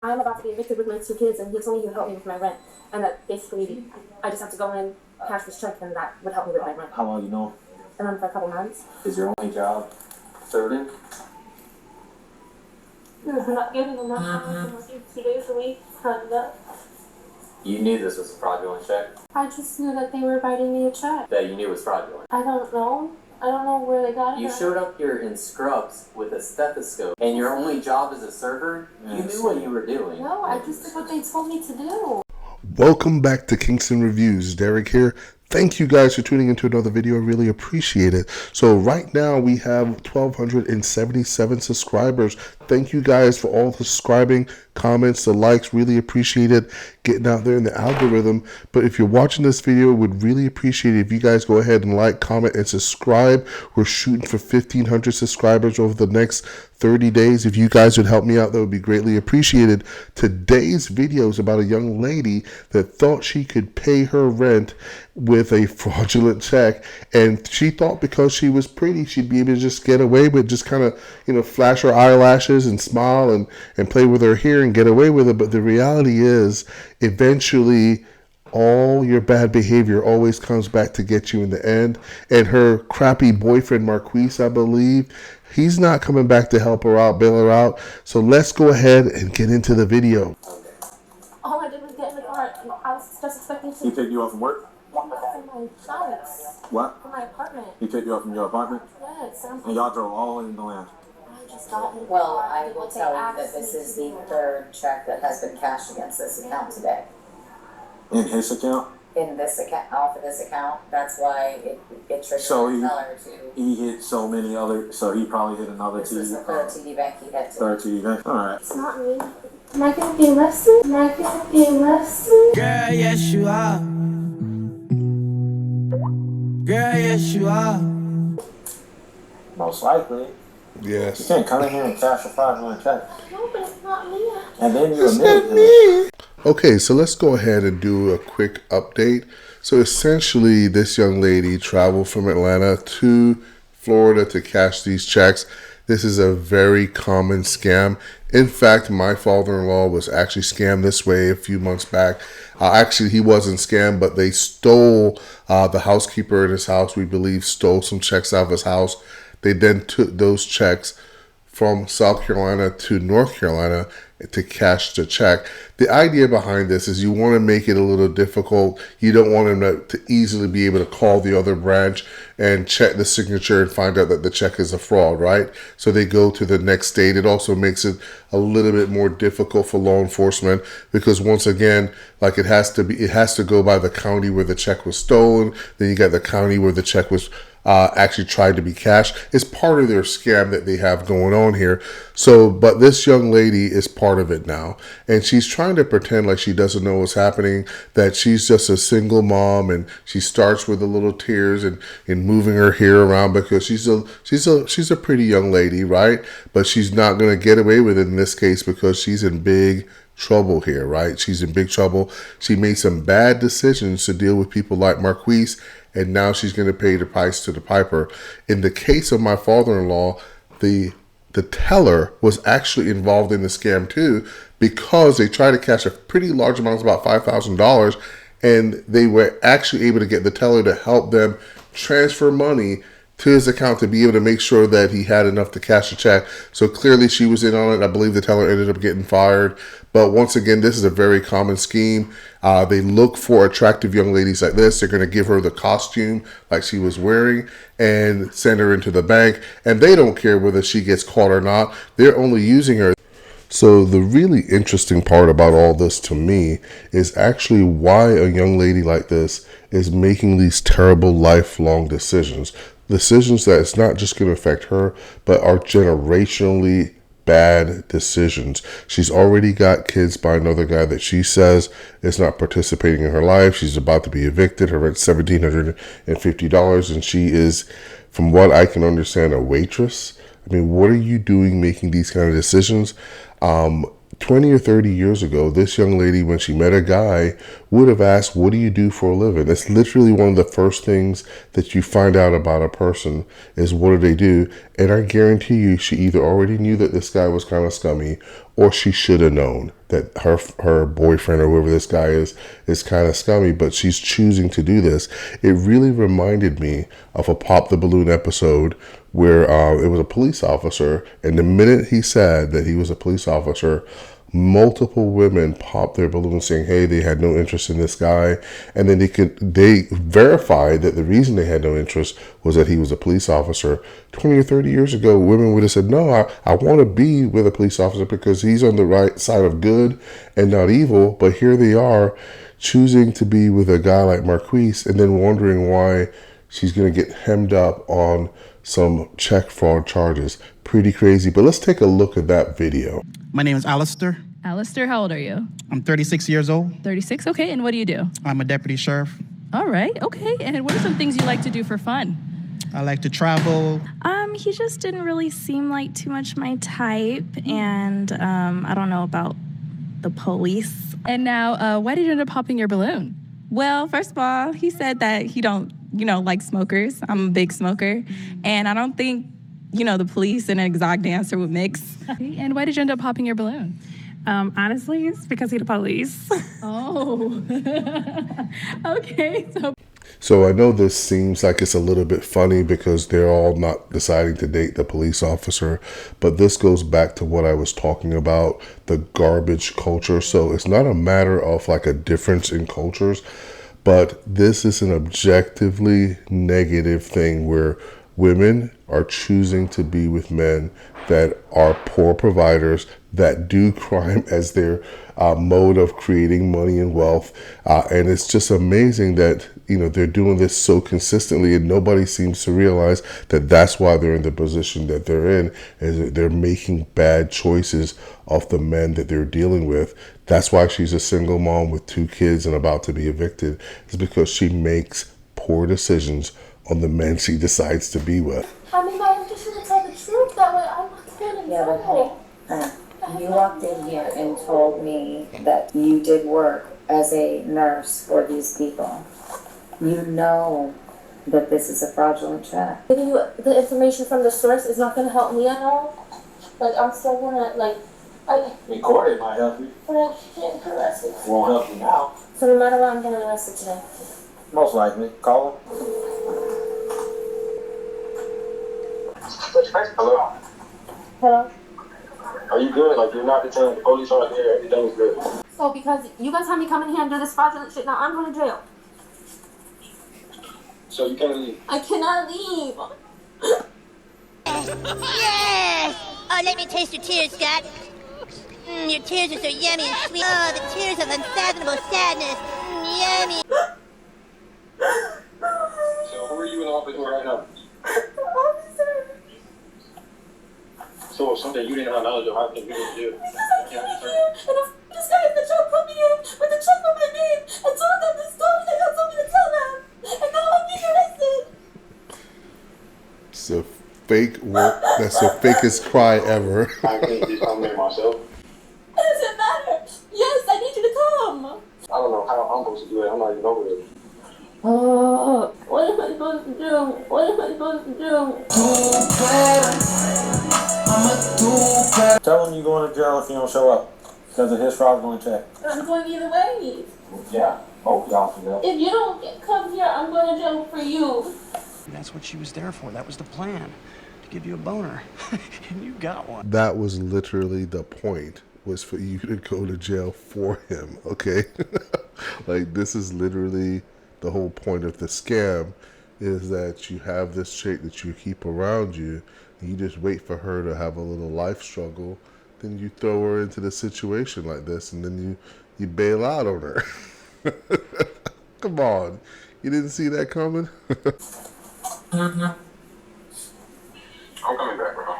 I'm about to be evicted with my 2 kids, and he told me he would help me with my rent, and that basically I just have to go in, cash this check, and that would help me with my rent. How long you know? And then for a couple months. Is your only job serving? We're not getting enough time. I'm working 2 days a week, and You knew this was a fraudulent check? I just knew that they were writing me a check. That you knew was fraudulent? I don't know. I don't know where they got it. You showed up here in scrubs with a stethoscope, and your only job as a server? You knew what you were doing. No, I just did what they told me to do. Welcome back to Kingston Reviews. Derek here. Thank you guys for tuning into another video. I really appreciate it. So right now we have 1,277 subscribers. Thank you guys for all the subscribing, comments, the likes. Really appreciate it getting out there in the algorithm. But if you're watching this video, would really appreciate it if you guys go ahead and like, comment, and subscribe. We're shooting for 1,500 subscribers over the next 30 days. If you guys would help me out, that would be greatly appreciated. Today's video is about a young lady that thought she could pay her rent with a fraudulent check, and she thought because she was pretty she'd be able to just get away with just kind of, you know, flash her eyelashes and smile and play with her hair and get away with it. But the reality is eventually all your bad behavior always comes back to get you in the end. And her crappy boyfriend Marquise, I believe, he's not coming back to help her out, bail her out. So let's go ahead and get into the video. All I did was get in the car, and I was just expecting to. He picked you up from work? From my house. What? From my apartment. He picked you up from your apartment? Yes. And y'all drove all in the land? I just got in the Well, car, I did will what they tell you asked that this me is to the do. third check that has been cashed against this account today. In his account? In this account, off of this account, that's why it triggered So the teller to, He hit so many other, so he probably hit another this was the third TD bank he had to. third TD bank. Alright. It's not me. Am I gonna be arrested? Am I gonna be arrested? Girl, yes you are. Girl, yes you are. Most likely. You Yes. can't come in here and cash a $500 check. No, but it's not me. And then you admit it. Okay, so let's go ahead and do a quick update. So essentially, this young lady traveled from Atlanta to Florida to cash these checks. This is a very common scam. In fact, my father-in-law was actually scammed this way a few months back. Actually, he wasn't scammed, but they stole the housekeeper in his house, we believe, stole some checks out of his house. They then took those checks from South Carolina to North Carolina to cash the check. The idea behind this is you want to make it a little difficult. You don't want them to easily be able to call the other branch and check the signature and find out that the check is a fraud, right? So they go to the next state. It also makes it a little bit more difficult for law enforcement because once again, like it has to go by the county where the check was stolen. Then you got the county where the check was actually tried to be cashed. It's part of their scam that they have going on here. So, but this young lady is part of it now, and she's trying to pretend like she doesn't know what's happening, that she's just a single mom, and she starts with the little tears and moving her hair around because she's a pretty young lady, right? But she's not going to get away with it in this case because she's in big trouble here, right? She's in big trouble. She made some bad decisions to deal with people like Marquise, and now she's going to pay the price to the piper. In the case of my father-in-law, the teller was actually involved in the scam too because they tried to cash a pretty large amount, about $5,000, and they were actually able to get the teller to help them transfer money to his account to be able to make sure that he had enough to cash a check. So clearly she was in on it. I believe the teller ended up getting fired. But once again, this is a very common scheme. They look for attractive young ladies like this. They're going to give her the costume like she was wearing and send her into the bank. And they don't care whether she gets caught or not. They're only using her. So the really interesting part about all this to me is actually why a young lady like this is making these terrible lifelong decisions. Decisions that it's not just going to affect her, but are generationally bad decisions. She's already got kids by another guy that she says is not participating in her life. She's about to be evicted. Her rent's $1,750, and she is, from what I can understand, a waitress. I mean, what are you doing making these kind of decisions? 20 or 30 years ago, this young lady, when she met a guy, would have asked, what do you do for a living? It's literally one of the first things that you find out about a person is what do they do? And I guarantee you, she either already knew that this guy was kind of scummy, or she should have known that her boyfriend or whoever this guy is kind of scummy, but she's choosing to do this. It really reminded me of a Pop the Balloon episode where it was a police officer, and the minute he said that he was a police officer, multiple women popped their balloons saying, hey, they had no interest in this guy. And then they verified that the reason they had no interest was that he was a police officer. 20 or 30 years ago, women would have said, no, I want to be with a police officer because he's on the right side of good and not evil. But here they are choosing to be with a guy like Marquise and then wondering why she's going to get hemmed up on some check fraud charges. Pretty crazy. But let's take a look at that video. My name is Alistair. Alistair, how old are you? I'm 36 years old. 36, okay. And what do you do? I'm a deputy sheriff. All right, okay. And what are some things you like to do for fun? I like to travel. He just didn't really seem like too much my type, and I don't know about the police. And now, why did you end up popping your balloon? Well, first of all, he said that he don't, like smokers. I'm a big smoker, and I don't think, the police and an exotic dancer would mix. And why did you end up popping your balloon? Honestly, it's because he's the police. Oh, okay. So I know this seems like it's a little bit funny because they're all not deciding to date the police officer, but this goes back to what I was talking about, the garbage culture. So it's not a matter of like a difference in cultures, but this is an objectively negative thing where women are choosing to be with men that are poor providers, that do crime as their mode of creating money and wealth. And it's just amazing that, they're doing this so consistently and nobody seems to realize that that's why they're in the position that they're in, is that they're making bad choices of the men that they're dealing with. That's why she's a single mom with 2 kids and about to be evicted. It's because she makes poor decisions on the men she decides to be with. I mean, I just want to tell the truth. That way I'm not kidding. Yeah, but hey, you walked in here and told me that you did work as a nurse for these people. You know that this is a fraudulent check. Giving you the information from the source is not going to help me at all. Like, I'm still going to, Recorded might help you. but I can't get arrested. Won't help you now. So no matter what, I'm getting arrested today. Most likely. Call him. Hello. Hello? Are you good? Like, you're not detained. The police aren't there. Everything's good. So because you guys had me come in here and do this fraudulent shit, now I'm going to jail. So you can't leave. I cannot leave. Yes! Oh, let me taste your tears, Scott. Your tears are so yummy and sweet. Oh, the tears of unfathomable sadness. Yummy. So who are you in the office with right now? Officer. So something you didn't have knowledge of, how can you do? Because I came in here and this guy at the job put me in with a check on my name and told them this story that y'all told me to tell them. And now I'm being arrested. It's a fake work. That's the fakest cry ever. I can't just come there myself. It doesn't matter. Yes, I need you to come. I don't know how I'm supposed to do it. I'm not even over there. Oh, what am I supposed to do? What am I supposed to do? Tell him you're going to jail if you don't show up. Because of his fraudulent check. I'm going either way. Yeah. Both y'all can go. If you don't come here, I'm going to jail for you. That's what she was there for. That was the plan. To give you a boner. And you got one. That was literally the point, was for you to go to jail for him, okay? Like, this is literally the whole point of the scam, is that you have this chick that you keep around you, and you just wait for her to have a little life struggle, then you throw her into the situation like this, and then you bail out on her. Come on. You didn't see that coming? I'm coming back, bro.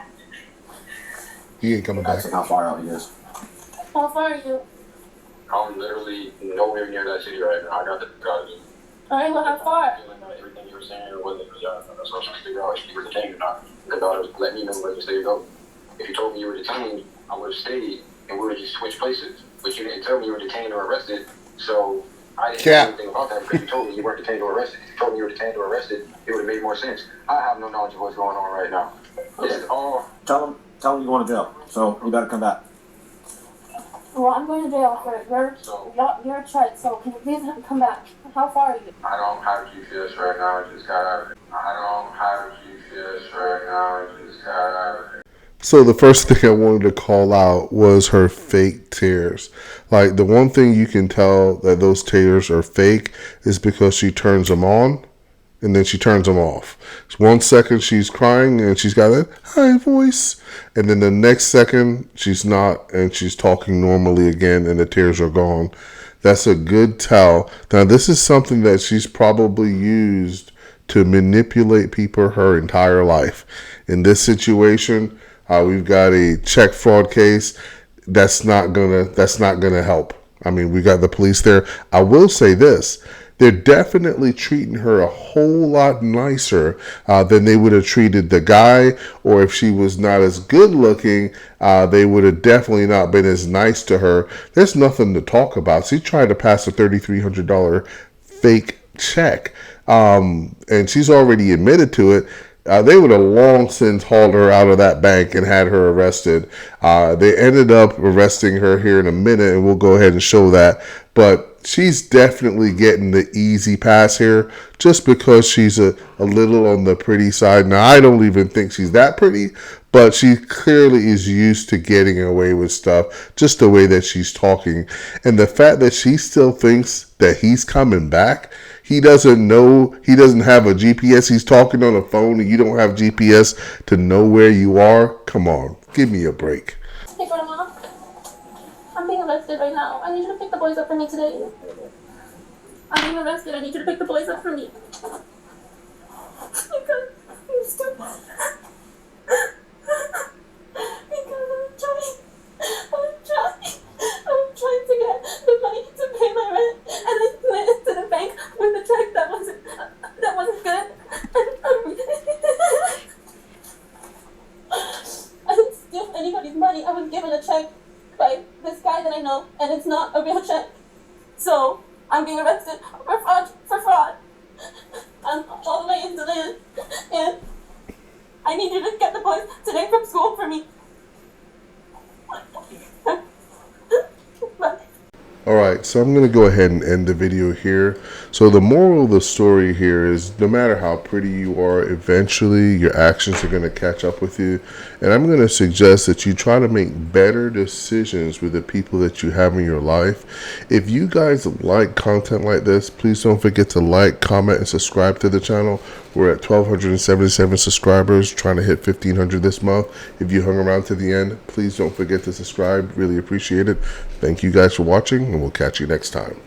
He ain't coming back. Ask him how far out he is. How far are you? I'm literally nowhere near that city right now. I got the cause. Alright, well, how far? Everything you were saying or wasn't. That's what I'm trying to figure out if you were detained or not. Because I would let me know where to stay or go. If you told me you were detained, I would have stayed and we would have just switched places. But you didn't tell me you were detained or arrested, so I didn't know anything about that because you told me you weren't detained or arrested. If you told me you were detained or arrested, it would have made more sense. I have no knowledge of what's going on right now. This is all. Tell him you going to jail. So you better come back. Well, I'm going to jail for your check, so can you please come back? How far are you? I don't have GPS right now, I just got out of it. I don't have GPS right now, I just got out of it. So the first thing I wanted to call out was her fake tears. Like, the one thing you can tell that those tears are fake is because she turns them on and then she turns them off. So 1 second she's crying and she's got that high voice, and then the next second she's not and she's talking normally again and the tears are gone. That's a good tell. Now, this is something that she's probably used to manipulate people her entire life. In this situation, we've got a check fraud case. That's not gonna help. I mean, we got the police there. I will say this: they're definitely treating her a whole lot nicer than they would have treated the guy. Or if she was not as good looking, they would have definitely not been as nice to her. There's nothing to talk about. She tried to pass a $3,300 fake check, and she's already admitted to it. They would have long since hauled her out of that bank and had her arrested. They ended up arresting her here in a minute, and we'll go ahead and show that. But she's definitely getting the easy pass here just because she's a little on the pretty side. Now, I don't even think she's that pretty, but she clearly is used to getting away with stuff, just the way that she's talking. And the fact that she still thinks that he's coming back, he doesn't know, he doesn't have a GPS. He's talking on a phone and you don't have GPS to know where you are. Come on, give me a break. Hey, Grandma. I'm being arrested right now. I need you to pick the boys up for me today. I'm being arrested. I need you to pick the boys up for me. Because I'm stupid. Because I'm trying to get the money to pay my rent, and I went into the bank with a check that wasn't good. I didn't steal anybody's money. I was given a check by this guy that I know, and it's not a real check. So I'm being arrested for fraud. I'm all the way into this, and I need you to get the boys today from school for me. Alright, so I'm going to go ahead and end the video here. So the moral of the story here is, no matter how pretty you are, eventually your actions are going to catch up with you. And I'm going to suggest that you try to make better decisions with the people that you have in your life. If you guys like content like this, please don't forget to like, comment, and subscribe to the channel. We're at 1,277 subscribers, trying to hit 1,500 this month. If you hung around to the end, please don't forget to subscribe. Really appreciate it. Thank you guys for watching, and we'll catch you next time.